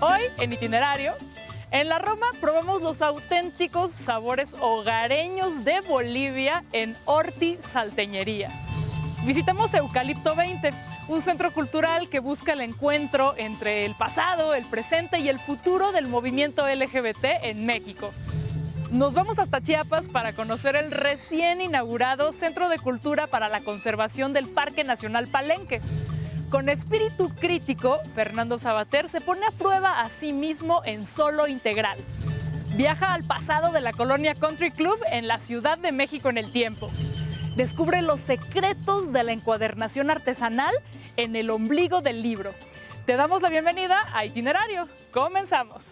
Hoy, en Itinerario, en la Roma probamos los auténticos sabores hogareños de Bolivia en Horti Salteñería. Visitamos Eucalipto 20, un centro cultural que busca el encuentro entre el pasado, el presente y el futuro del movimiento LGBT en México. Nos vamos hasta Chiapas para conocer el recién inaugurado Centro de Cultura para la Conservación del Parque Nacional Palenque. Con espíritu crítico, Fernando Sabater se pone a prueba a sí mismo en Solo Integral. Viaja al pasado de la colonia Country Club en la Ciudad de México en el tiempo. Descubre los secretos de la encuadernación artesanal en el ombligo del libro. Te damos la bienvenida a Itinerario. ¡Comenzamos!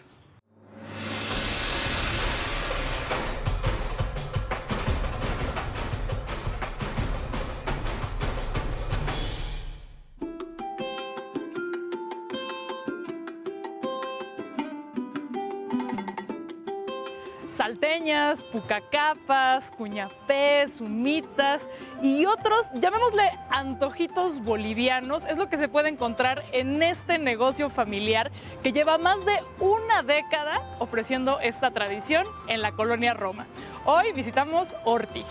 Salteñas, pucacapas, cuñapés, humitas y otros, llamémosle antojitos bolivianos, es lo que se puede encontrar en este negocio familiar que lleva más de una década ofreciendo esta tradición en la colonia Roma. Hoy visitamos Horti.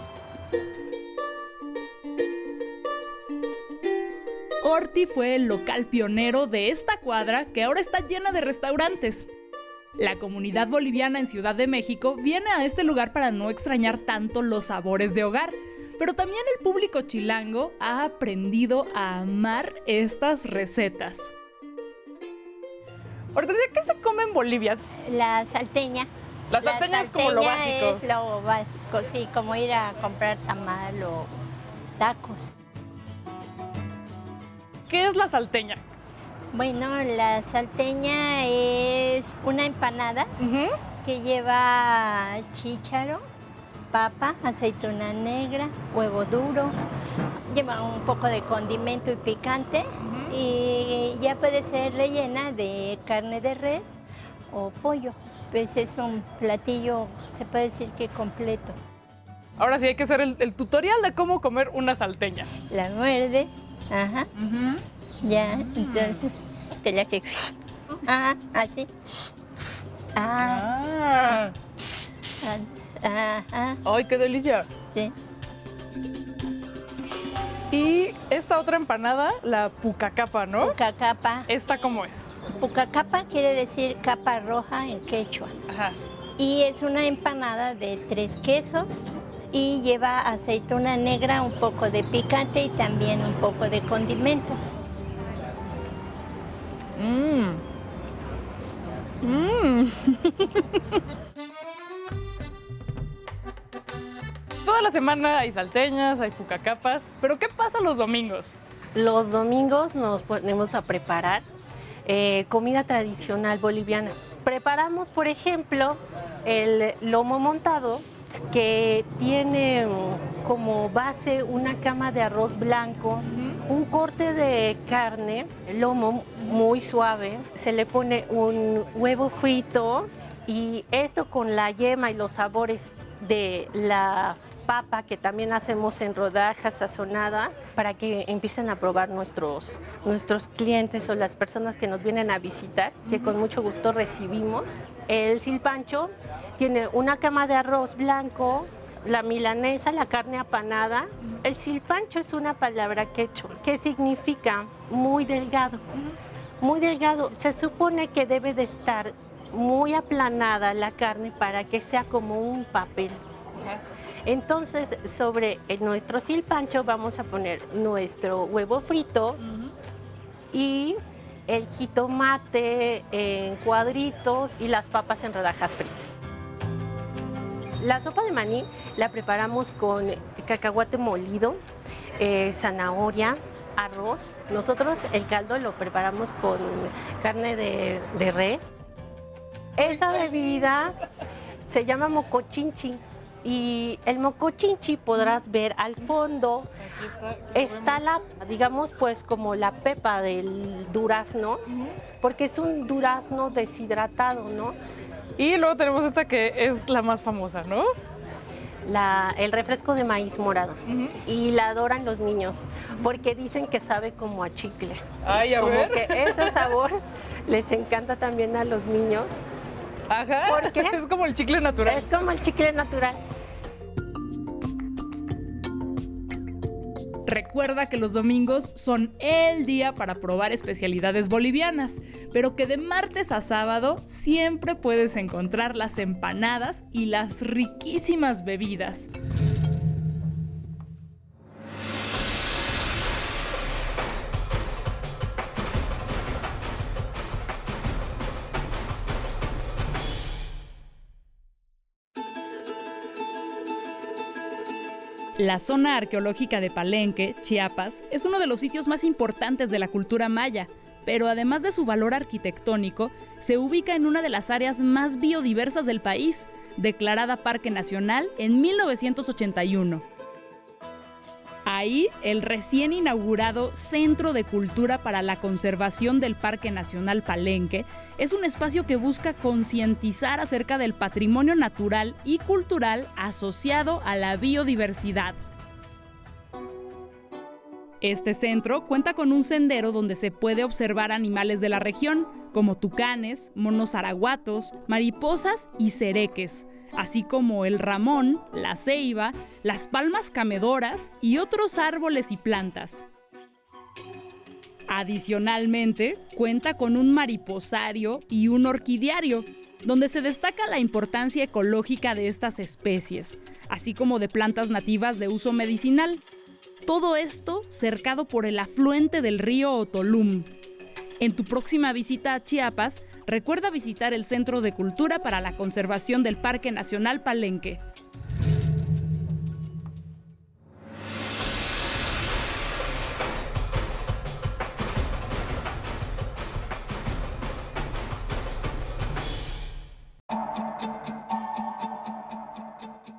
Horti fue el local pionero de esta cuadra que ahora está llena de restaurantes. La comunidad boliviana en Ciudad de México viene a este lugar para no extrañar tanto los sabores de hogar, pero también el público chilango ha aprendido a amar estas recetas. Hortensia, ¿qué se come en Bolivia? La salteña. La salteña es como lo básico. Es lo básico, sí, como ir a comprar tamal o tacos. ¿Qué es la salteña? Bueno, la salteña es una empanada que lleva chícharo, papa, aceituna negra, huevo duro, lleva un poco de condimento y picante y ya puede ser rellena de carne de res o pollo. Pues es un platillo, se puede decir que completo. Ahora sí hay que hacer el tutorial de cómo comer una salteña. La muerde, ajá. Ya, entonces te la que... así. ¡Ay, qué delicia! Sí. Y esta otra empanada, la pucacapa, ¿no? Pucacapa. ¿Esta cómo es? Pucacapa quiere decir capa roja en quechua. Ajá. Y es una empanada de 3 quesos y lleva aceituna negra, un poco de picante y también un poco de condimentos. Toda la semana hay salteñas, hay pucacapas, pero ¿qué pasa los domingos? Los domingos nos ponemos a preparar comida tradicional boliviana. Preparamos, por ejemplo, el lomo montado, que tiene como base una cama de arroz blanco, un corte de carne, el lomo muy suave, se le pone un huevo frito y esto con la yema y los sabores de la papa que también hacemos en rodajas sazonada para que empiecen a probar nuestros clientes o las personas que nos vienen a visitar, que con mucho gusto recibimos. El silpancho tiene una cama de arroz blanco, la milanesa, la carne apanada. El silpancho es una palabra quechua que significa muy delgado. Muy delgado. Se supone que debe de estar muy aplanada la carne para que sea como un papel. Entonces, sobre nuestro silpancho vamos a poner nuestro huevo frito y el jitomate en cuadritos y las papas en rodajas fritas. La sopa de maní la preparamos con cacahuate molido, zanahoria, arroz. Nosotros el caldo lo preparamos con carne de res. Esa bebida se llama mocochinchi. Y el mocochinchi podrás ver al fondo, está la, digamos, pues como la pepa del durazno, porque es un durazno deshidratado, ¿no? Y luego tenemos esta que es la más famosa, ¿no? El refresco de maíz morado. Y la adoran los niños, porque dicen que sabe como a chicle. Ay, a como ver. que ese sabor les encanta también a los niños. Ajá. ¿Por qué? Es como el chicle natural. Es como el chicle natural. Recuerda que los domingos son el día para probar especialidades bolivianas, pero que de martes a sábado siempre puedes encontrar las empanadas y las riquísimas bebidas. La zona arqueológica de Palenque, Chiapas, es uno de los sitios más importantes de la cultura maya, pero además de su valor arquitectónico, se ubica en una de las áreas más biodiversas del país, declarada Parque Nacional en 1981. Ahí, el recién inaugurado Centro de Cultura para la Conservación del Parque Nacional Palenque es un espacio que busca concientizar acerca del patrimonio natural y cultural asociado a la biodiversidad. Este centro cuenta con un sendero donde se puede observar animales de la región, como tucanes, monos araguatos, mariposas y cereques, así como el ramón, la ceiba, las palmas camedoras y otros árboles y plantas. Adicionalmente, cuenta con un mariposario y un orquidiario, donde se destaca la importancia ecológica de estas especies, así como de plantas nativas de uso medicinal. Todo esto cercado por el afluente del río Otolum. En tu próxima visita a Chiapas, recuerda visitar el Centro de Cultura para la Conservación del Parque Nacional Palenque.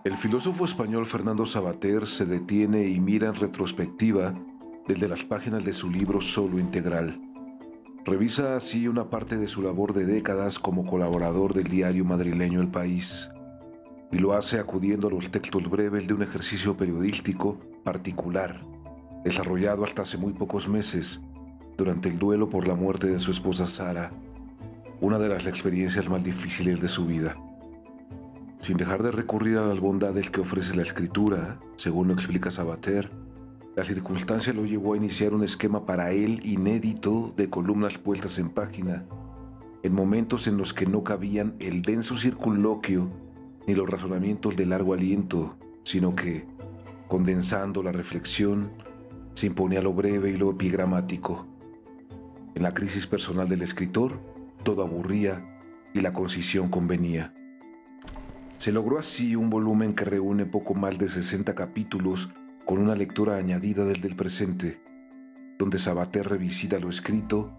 El filósofo español Fernando Savater se detiene y mira en retrospectiva desde las páginas de su libro Solo Integral. Revisa así una parte de su labor de décadas como colaborador del diario madrileño El País, y lo hace acudiendo a los textos breves de un ejercicio periodístico particular, desarrollado hasta hace muy pocos meses, durante el duelo por la muerte de su esposa Sara, una de las experiencias más difíciles de su vida. Sin dejar de recurrir a las bondades que ofrece la escritura, según lo explica Savater, la circunstancia lo llevó a iniciar un esquema para él inédito de columnas puestas en página, en momentos en los que no cabían el denso circunloquio ni los razonamientos de largo aliento, sino que, condensando la reflexión, se imponía lo breve y lo epigramático. En la crisis personal del escritor, todo aburría y la concisión convenía. Se logró así un volumen que reúne poco más de 60 capítulos con una lectura añadida desde el presente, donde Savater revisita lo escrito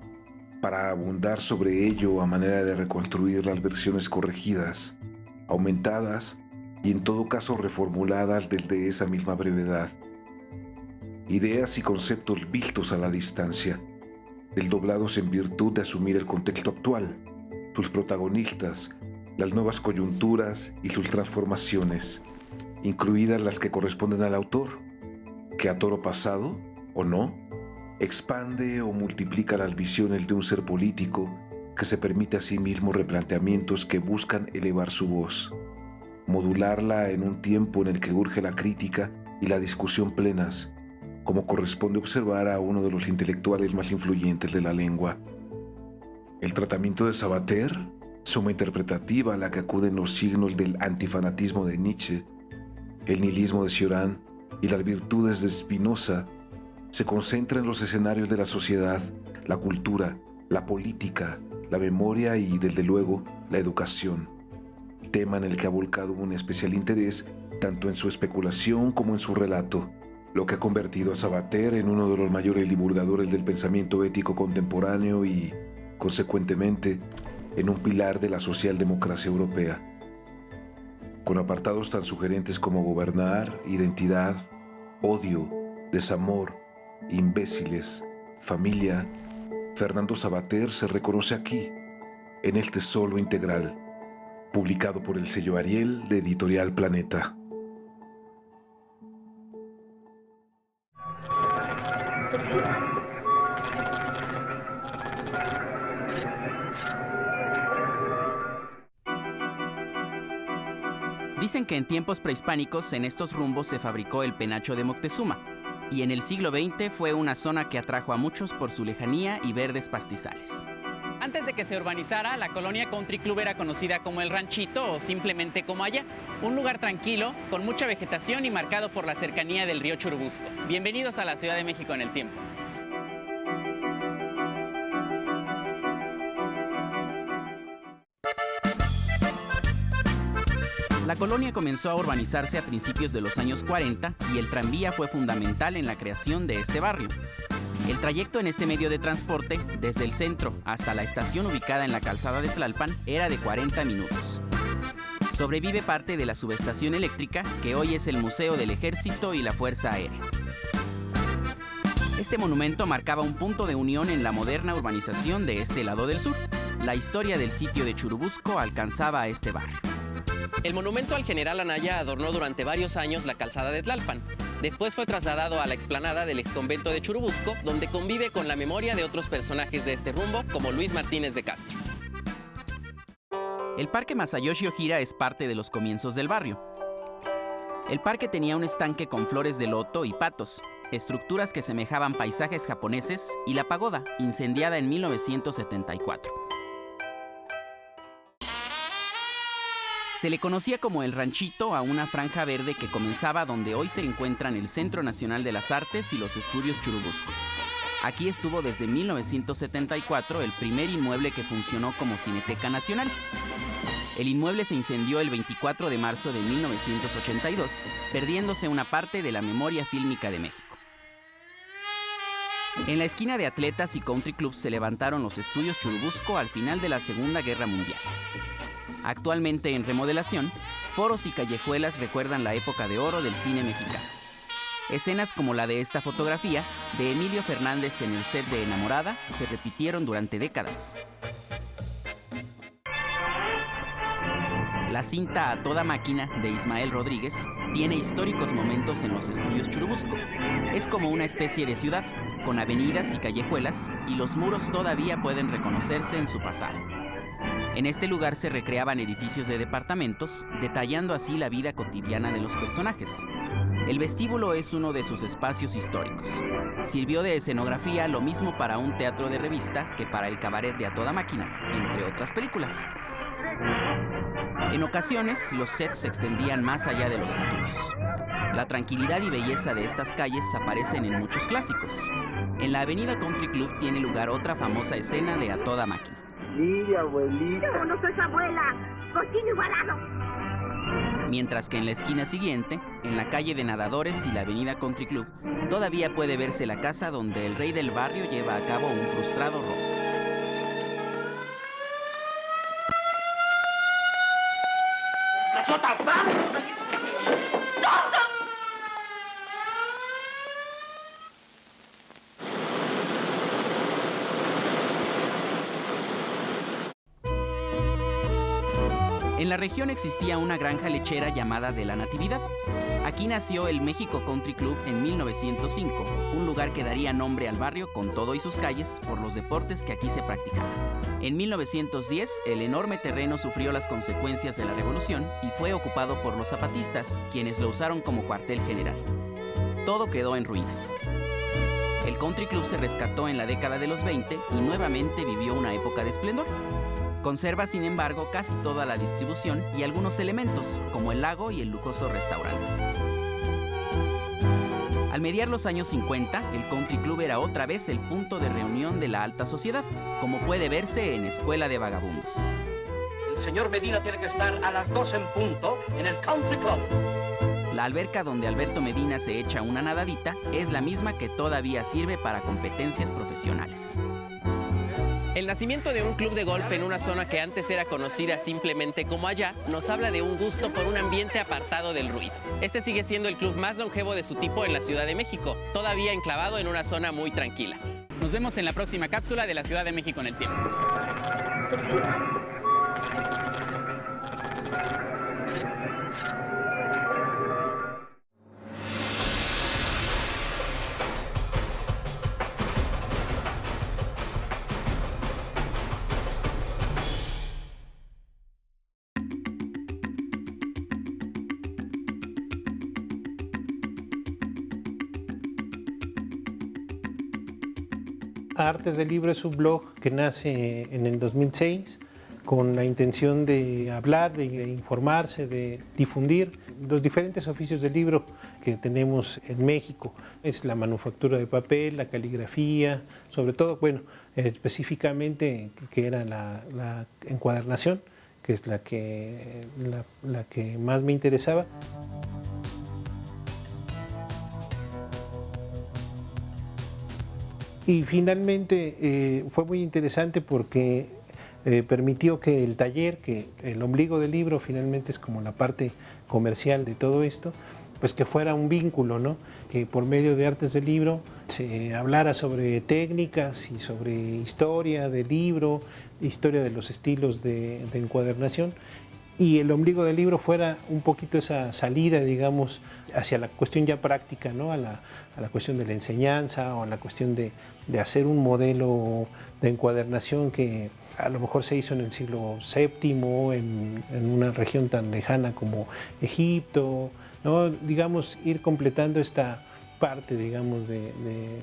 para abundar sobre ello a manera de reconstruir las versiones corregidas, aumentadas y en todo caso reformuladas desde esa misma brevedad. Ideas y conceptos vistos a la distancia, desdoblados en virtud de asumir el contexto actual, sus protagonistas, las nuevas coyunturas y sus transformaciones, incluidas las que corresponden al autor, que a toro pasado, o no, expande o multiplica las visiones de un ser político que se permite a sí mismo replanteamientos que buscan elevar su voz, modularla en un tiempo en el que urge la crítica y la discusión plenas, como corresponde observar a uno de los intelectuales más influyentes de la lengua. El tratamiento de Savater, suma interpretativa a la que acuden los signos del antifanatismo de Nietzsche, el nihilismo de Cioran y las virtudes de Spinoza, se concentra en los escenarios de la sociedad, la cultura, la política, la memoria y, desde luego, la educación, tema en el que ha volcado un especial interés tanto en su especulación como en su relato, lo que ha convertido a Savater en uno de los mayores divulgadores del pensamiento ético contemporáneo y, consecuentemente, en un pilar de la socialdemocracia europea. Con apartados tan sugerentes como gobernar, identidad, odio, desamor, imbéciles, familia, Fernando Savater se reconoce aquí, en este Solo Integral, publicado por el sello Ariel de Editorial Planeta. Dicen que en tiempos prehispánicos en estos rumbos se fabricó el penacho de Moctezuma, y en el siglo XX fue una zona que atrajo a muchos por su lejanía y verdes pastizales. Antes de que se urbanizara, la colonia Country Club era conocida como El Ranchito o simplemente como Allá, un lugar tranquilo, con mucha vegetación y marcado por la cercanía del río Churubusco. Bienvenidos a la Ciudad de México en el tiempo. La colonia comenzó a urbanizarse a principios de los años 40 y el tranvía fue fundamental en la creación de este barrio. El trayecto en este medio de transporte, desde el centro hasta la estación ubicada en la calzada de Tlalpan, era de 40 minutos. Sobrevive parte de la subestación eléctrica, que hoy es el Museo del Ejército y la Fuerza Aérea. Este monumento marcaba un punto de unión en la moderna urbanización de este lado del sur. La historia del sitio de Churubusco alcanzaba a este barrio. El monumento al general Anaya adornó durante varios años la calzada de Tlalpan. Después fue trasladado a la explanada del exconvento de Churubusco, donde convive con la memoria de otros personajes de este rumbo, como Luis Martínez de Castro. El Parque Masayoshi Ojira es parte de los comienzos del barrio. El parque tenía un estanque con flores de loto y patos, estructuras que semejaban paisajes japoneses y la pagoda, incendiada en 1974. Se le conocía como El Ranchito a una franja verde que comenzaba donde hoy se encuentran el Centro Nacional de las Artes y los Estudios Churubusco. Aquí estuvo desde 1974 el primer inmueble que funcionó como Cineteca Nacional. El inmueble se incendió el 24 de marzo de 1982, perdiéndose una parte de la memoria fílmica de México. En la esquina de Atletas y Country Club se levantaron los Estudios Churubusco al final de la Segunda Guerra Mundial. Actualmente en remodelación, foros y callejuelas recuerdan la época de oro del cine mexicano. Escenas como la de esta fotografía de Emilio Fernández en el set de Enamorada se repitieron durante décadas. La cinta A Toda Máquina de Ismael Rodríguez tiene históricos momentos en los Estudios Churubusco. Es como una especie de ciudad, con avenidas y callejuelas, y los muros todavía pueden reconocerse en su pasado. En este lugar se recreaban edificios de departamentos, detallando así la vida cotidiana de los personajes. El vestíbulo es uno de sus espacios históricos. Sirvió de escenografía lo mismo para un teatro de revista que para el cabaret de A Toda Máquina, entre otras películas. En ocasiones, los sets se extendían más allá de los estudios. La tranquilidad y belleza de estas calles aparecen en muchos clásicos. En la avenida Country Club tiene lugar otra famosa escena de A Toda Máquina. Sí, abuelita. Yo no soy su abuela, cochino igualado. Mientras que en la esquina siguiente, en la calle de Nadadores y la avenida Country Club, todavía puede verse la casa donde el rey del barrio lleva a cabo un frustrado robo. En la región existía una granja lechera llamada de la Natividad. Aquí nació el México Country Club en 1905, un lugar que daría nombre al barrio con todo y sus calles por los deportes que aquí se practicaban. En 1910, el enorme terreno sufrió las consecuencias de la revolución y fue ocupado por los zapatistas, quienes lo usaron como cuartel general. Todo quedó en ruinas. El Country Club se rescató en la década de los 20 y nuevamente vivió una época de esplendor. Conserva, sin embargo, casi toda la distribución y algunos elementos, como el lago y el lujoso restaurante. Al mediar los años 50, el Country Club era otra vez el punto de reunión de la alta sociedad, como puede verse en Escuela de Vagabundos. El señor Medina tiene que estar a las 2 en punto en el Country Club. La alberca donde Alberto Medina se echa una nadadita es la misma que todavía sirve para competencias profesionales. El nacimiento de un club de golf en una zona que antes era conocida simplemente como Allá nos habla de un gusto por un ambiente apartado del ruido. Este sigue siendo el club más longevo de su tipo en la Ciudad de México, todavía enclavado en una zona muy tranquila. Nos vemos en la próxima cápsula de la Ciudad de México en el tiempo. Artes del Libro es un blog que nace en el 2006 con la intención de hablar, de informarse, de difundir los diferentes oficios del libro que tenemos en México. Es la manufactura de papel, la caligrafía, sobre todo, bueno, específicamente que era la encuadernación, que es la que más me interesaba. Y finalmente fue muy interesante porque permitió que el taller, que el ombligo del libro finalmente es como la parte comercial de todo esto, pues que fuera un vínculo, ¿no? Que por medio de Artes del Libro se hablara sobre técnicas y sobre historia del libro, historia de los estilos de encuadernación, y el ombligo del libro fuera un poquito esa salida, digamos, hacia la cuestión ya práctica, ¿no? A la cuestión de la enseñanza o a la cuestión de hacer un modelo de encuadernación que a lo mejor se hizo en el siglo VII, en una región tan lejana como Egipto, ¿no? Digamos, ir completando esta parte, digamos, de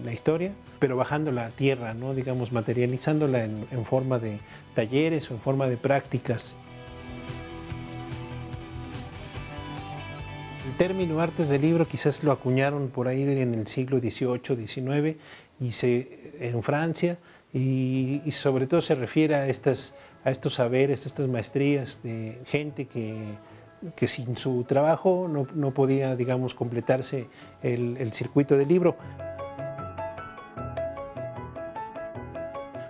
la historia, pero bajándola a tierra, ¿no? Digamos, materializándola en forma de talleres o en forma de prácticas. El término Artes del Libro quizás lo acuñaron por ahí en el siglo XVIII, XIX, en Francia, y sobre todo se refiere a estos saberes, a estas maestrías de gente que sin su trabajo no podía, digamos, completarse el circuito del libro.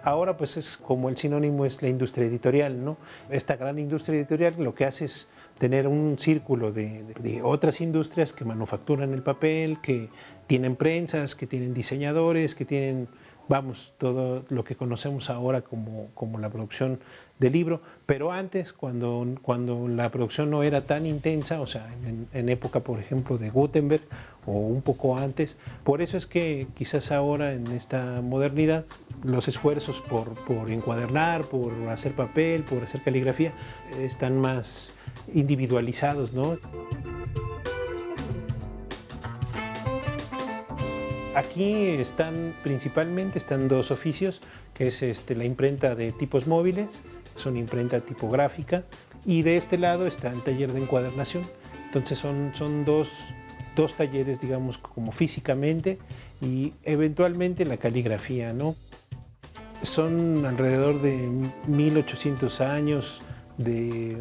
Ahora pues es como el sinónimo es la industria editorial, ¿no? Esta gran industria editorial lo que hace es tener un círculo de otras industrias que manufacturan el papel, que tienen prensas, que tienen diseñadores, que tienen, vamos, todo lo que conocemos ahora como la producción del libro, pero antes, cuando la producción no era tan intensa, o sea, en época, por ejemplo, de Gutenberg o un poco antes, por eso es que quizás ahora en esta modernidad los esfuerzos por encuadernar, por hacer papel, por hacer caligrafía, están más individualizados, ¿no? Aquí principalmente están dos oficios, que es la imprenta de tipos móviles, es una imprenta tipográfica, y de este lado está el taller de encuadernación. Entonces son dos talleres, digamos, como físicamente, y eventualmente la caligrafía, ¿no? Son alrededor de 1800 años de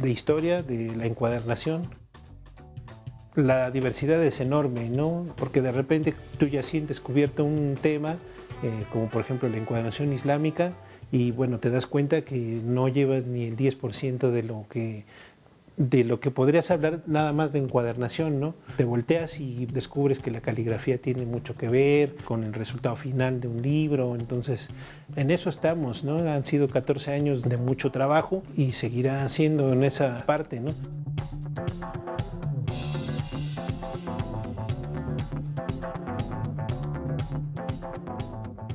historia de la encuadernación. La diversidad es enorme, ¿no? Porque de repente tú ya sientes cubierto un tema, como por ejemplo la encuadernación islámica, y bueno, te das cuenta que no llevas ni el 10% de lo que podrías hablar nada más de encuadernación, ¿no? Te volteas y descubres que la caligrafía tiene mucho que ver con el resultado final de un libro. Entonces, en eso estamos, ¿no? Han sido 14 años de mucho trabajo y seguirá siendo en esa parte, ¿no?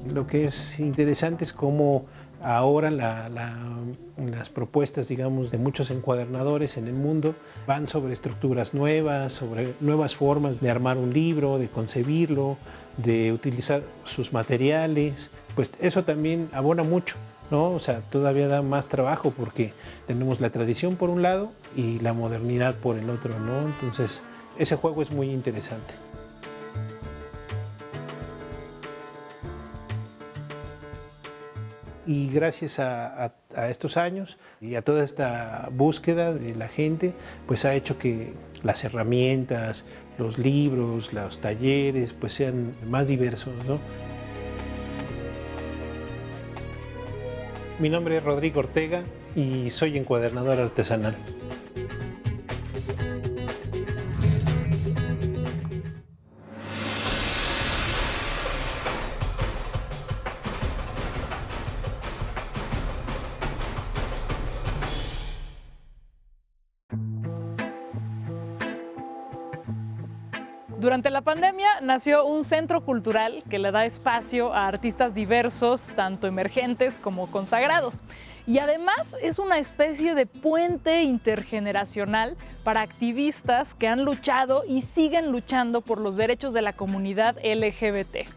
Lo que es interesante es cómo ahora las propuestas, digamos, de muchos encuadernadores en el mundo van sobre estructuras nuevas, sobre nuevas formas de armar un libro, de concebirlo, de utilizar sus materiales. Pues eso también abona mucho, ¿no? O sea, todavía da más trabajo porque tenemos la tradición por un lado y la modernidad por el otro, ¿no? Entonces, ese juego es muy interesante. Y gracias a estos años y a toda esta búsqueda de la gente, pues ha hecho que las herramientas, los libros, los talleres, pues sean más diversos, ¿no? Mi nombre es Rodrigo Ortega y soy encuadernador artesanal. Durante la pandemia nació un centro cultural que le da espacio a artistas diversos, tanto emergentes como consagrados. Y además es una especie de puente intergeneracional para activistas que han luchado y siguen luchando por los derechos de la comunidad LGBT.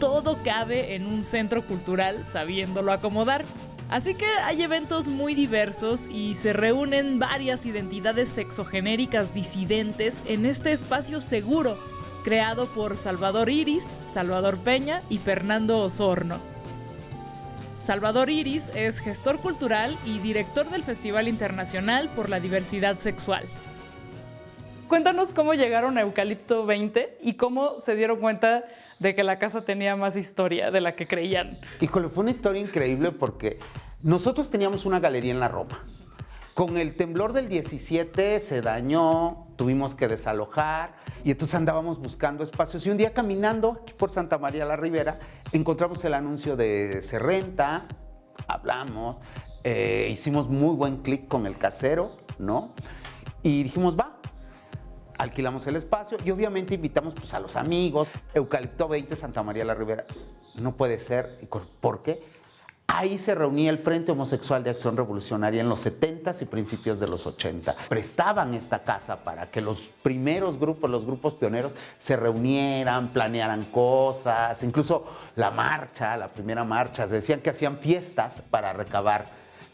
todo cabe en un centro cultural sabiéndolo acomodar. Así que hay eventos muy diversos y se reúnen varias identidades sexogenéricas disidentes en este espacio seguro, creado por Salvador Iris, Salvador Peña y Fernando Osorno. Salvador Iris es gestor cultural y director del Festival Internacional por la Diversidad Sexual. Cuéntanos cómo llegaron a Eucalipto 20 y cómo se dieron cuenta de que la casa tenía más historia de la que creían. Híjole, fue una historia increíble porque nosotros teníamos una galería en la Roma. Con el temblor del 17 se dañó, tuvimos que desalojar y entonces andábamos buscando espacios. Y un día caminando aquí por Santa María la Ribera, encontramos el anuncio de Se Renta, hablamos, hicimos muy buen clic con el casero, ¿no? Y dijimos, va. Alquilamos el espacio y obviamente invitamos pues, a los amigos. Eucalipto 20, Santa María la Ribera. No puede ser. ¿Por qué? Ahí se reunía el Frente Homosexual de Acción Revolucionaria en los 70s y principios de los 80. Prestaban esta casa para que los primeros grupos, los grupos pioneros, se reunieran, planearan cosas. Incluso la marcha, la primera marcha, decían que hacían fiestas para recabar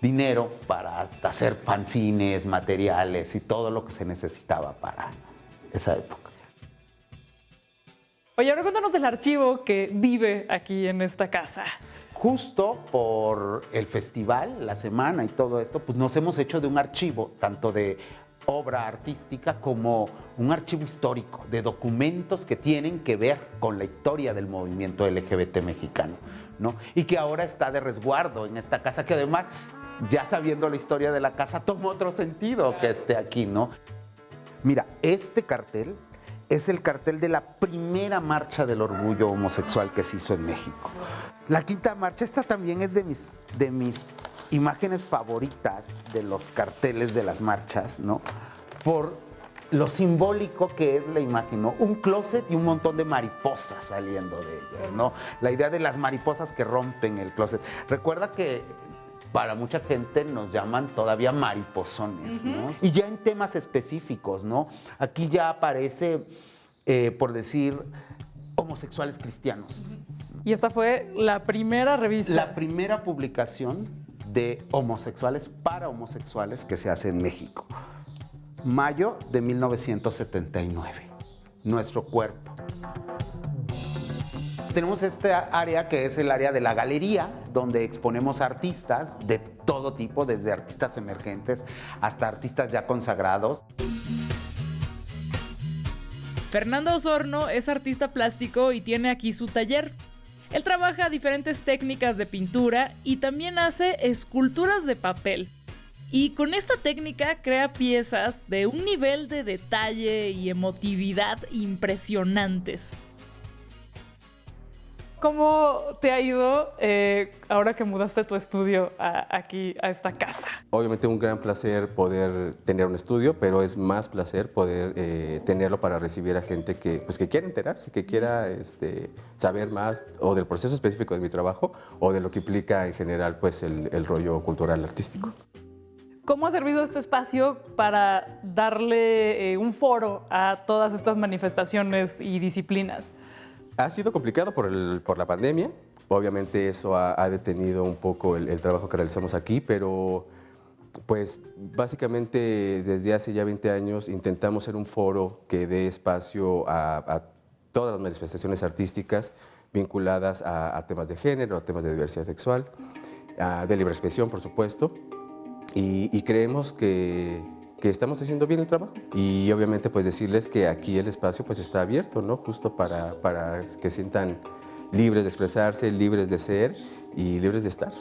dinero, para hacer fanzines, materiales y todo lo que se necesitaba para esa época. Oye, ahora cuéntanos del archivo que vive aquí en esta casa. Justo por el festival, la semana y todo esto, pues nos hemos hecho de un archivo, tanto de obra artística como un archivo histórico, de documentos que tienen que ver con la historia del movimiento LGBT mexicano, ¿no? Y que ahora está de resguardo en esta casa, que además, ya sabiendo la historia de la casa, toma otro sentido que esté aquí, ¿no? Mira, este cartel es el cartel de la primera marcha del orgullo homosexual que se hizo en México. La quinta marcha, esta también es de mis imágenes favoritas de los carteles de las marchas, ¿no? Por lo simbólico que es la imagen, ¿no? Un closet y un montón de mariposas saliendo de ella, ¿no? La idea de las mariposas que rompen el closet. Recuerda que para mucha gente nos llaman todavía mariposones, ¿no? Y ya en temas específicos, ¿no? Aquí ya aparece, por decir, homosexuales cristianos. Y esta fue la primera revista. La primera publicación de homosexuales para homosexuales que se hace en México. Mayo de 1979. Nuestro cuerpo. Tenemos esta área que es el área de la galería, donde exponemos artistas de todo tipo, desde artistas emergentes hasta artistas ya consagrados. Fernando Osorno es artista plástico y tiene aquí su taller. Él trabaja diferentes técnicas de pintura y también hace esculturas de papel. Y con esta técnica crea piezas de un nivel de detalle y emotividad impresionantes. ¿Cómo te ha ido ahora que mudaste tu estudio aquí a esta casa? Obviamente un gran placer poder tener un estudio, pero es más placer poder tenerlo para recibir a gente que quiera enterarse, que quiera saber más o del proceso específico de mi trabajo o de lo que implica en general pues, el rollo cultural artístico. ¿Cómo ha servido este espacio para darle un foro a todas estas manifestaciones y disciplinas? Ha sido complicado por la pandemia. Obviamente eso ha detenido un poco el trabajo que realizamos aquí, pero pues básicamente desde hace ya 20 años intentamos ser un foro que dé espacio a todas las manifestaciones artísticas vinculadas a temas de género, a temas de diversidad sexual, de libre expresión, por supuesto, y creemos que estamos haciendo bien el trabajo. Y obviamente pues decirles que aquí el espacio pues está abierto, ¿no? Justo para que sientan libres de expresarse, libres de ser y libres de estar.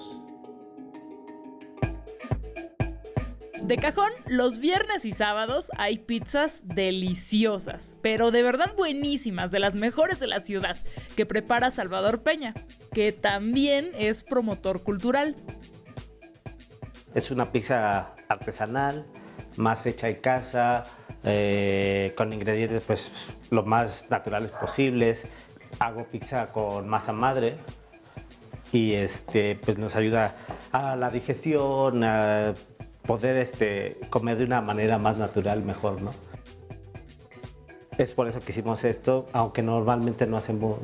De cajón, los viernes y sábados hay pizzas deliciosas, pero de verdad buenísimas, de las mejores de la ciudad, que prepara Salvador Peña, que también es promotor cultural. Es una pizza artesanal, más hecha en casa, con ingredientes pues lo más naturales posibles. Hago pizza con masa madre y pues nos ayuda a la digestión, a poder comer de una manera más natural, mejor, ¿no? Es por eso que hicimos esto, aunque normalmente no hacemos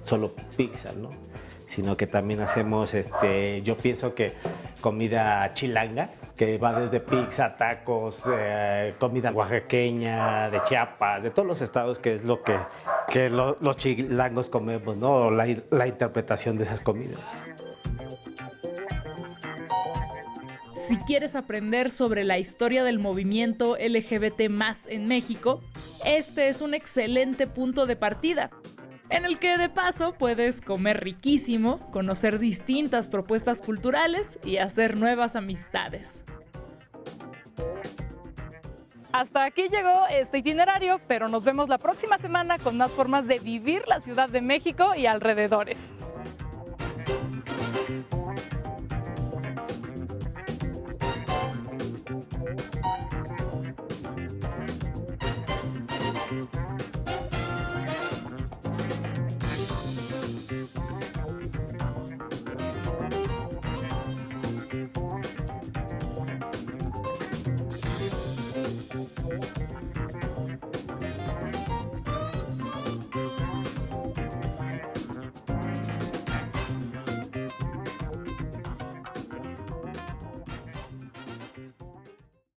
solo pizza, ¿no? Sino que también hacemos, yo pienso que comida chilanga, que va desde pizza, tacos, comida oaxaqueña, de Chiapas, de todos los estados, que es lo que los chilangos comemos, ¿no? La interpretación de esas comidas. Si quieres aprender sobre la historia del movimiento LGBT+ en México, este es un excelente punto de partida, en el que de paso puedes comer riquísimo, conocer distintas propuestas culturales y hacer nuevas amistades. Hasta aquí llegó este itinerario, pero nos vemos la próxima semana con más formas de vivir la Ciudad de México y alrededores.